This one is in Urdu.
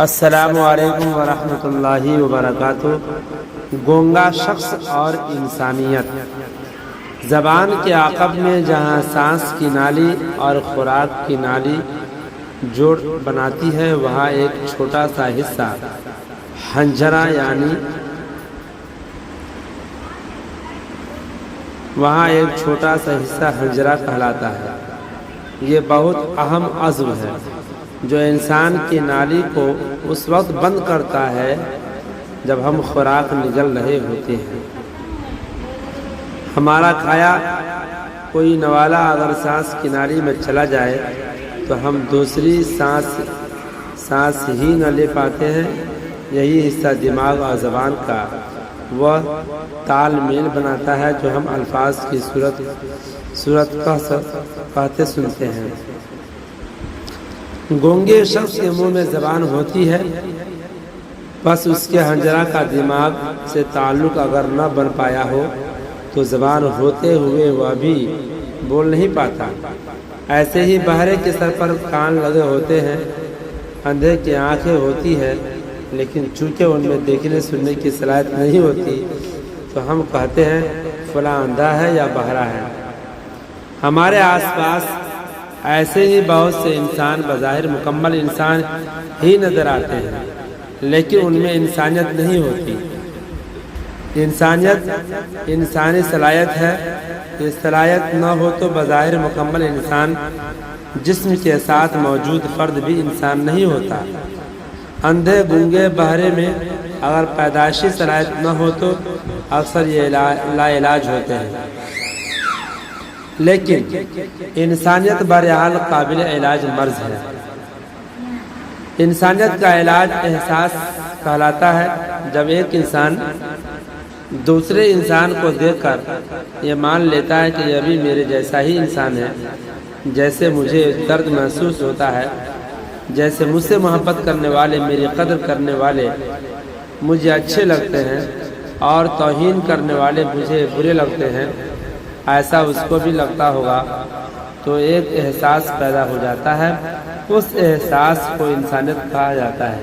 السلام علیکم ورحمۃ اللہ وبرکاتہ۔ گونگا شخص اور انسانیت۔ زبان کے عقب میں جہاں سانس کی نالی اور خوراک کی نالی جوڑ بناتی ہے، وہاں ایک چھوٹا سا حصہ حنجرہ کہلاتا ہے۔ یہ بہت اہم عضو ہے جو انسان کی نالی کو اس وقت بند کرتا ہے جب ہم خوراک نگل رہے ہوتے ہیں۔ ہمارا کھایا کوئی نوالا اگر سانس کی نالی میں چلا جائے تو ہم دوسری سانس ہی نہ لے پاتے ہیں۔ یہی حصہ دماغ اور زبان کا وہ تال میل بناتا ہے جو ہم الفاظ کی صورت کہتے سنتے ہیں۔ گونگے شخص کے منہ میں زبان ہوتی ہے، بس اس کے حنجرہ کا دماغ سے تعلق اگر نہ بن پایا ہو تو زبان ہوتے ہوئے وہ بھی بول نہیں پاتا۔ ایسے ہی بہرے کے سر پر کان لگے ہوتے ہیں، اندھے کی آنکھیں ہوتی ہیں، لیکن چونکہ ان میں دیکھنے سننے کی صلاحیت نہیں ہوتی تو ہم کہتے ہیں فلاں اندھا ہے یا بہرا ہے۔ ہمارے آس پاس ایسے ہی بہت سے انسان بظاہر مکمل انسان ہی نظر آتے ہیں، لیکن ان میں انسانیت نہیں ہوتی۔ انسانیت انسانی صلاحیت ہے۔ یہ صلاحیت نہ ہو تو بظاہر مکمل انسان جسم کے ساتھ موجود فرد بھی انسان نہیں ہوتا۔ اندھے گونگے بہرے میں اگر پیدائشی صلاحیت نہ ہو تو اکثر یہ لا علاج ہوتے ہیں، لیکن انسانیت بہرحال قابل علاج مرض ہے۔ انسانیت کا علاج احساس کہلاتا ہے۔ جب ایک انسان دوسرے انسان کو دیکھ کر یہ مان لیتا ہے کہ یہ بھی میرے جیسا ہی انسان ہے، جیسے مجھے درد محسوس ہوتا ہے، جیسے مجھ سے محبت کرنے والے، میری قدر کرنے والے مجھے اچھے لگتے ہیں اور توہین کرنے والے مجھے برے لگتے ہیں، ایسا اس کو بھی لگتا ہوگا، تو ایک احساس پیدا ہو جاتا ہے۔ اس احساس کو انسانیت کہا جاتا ہے۔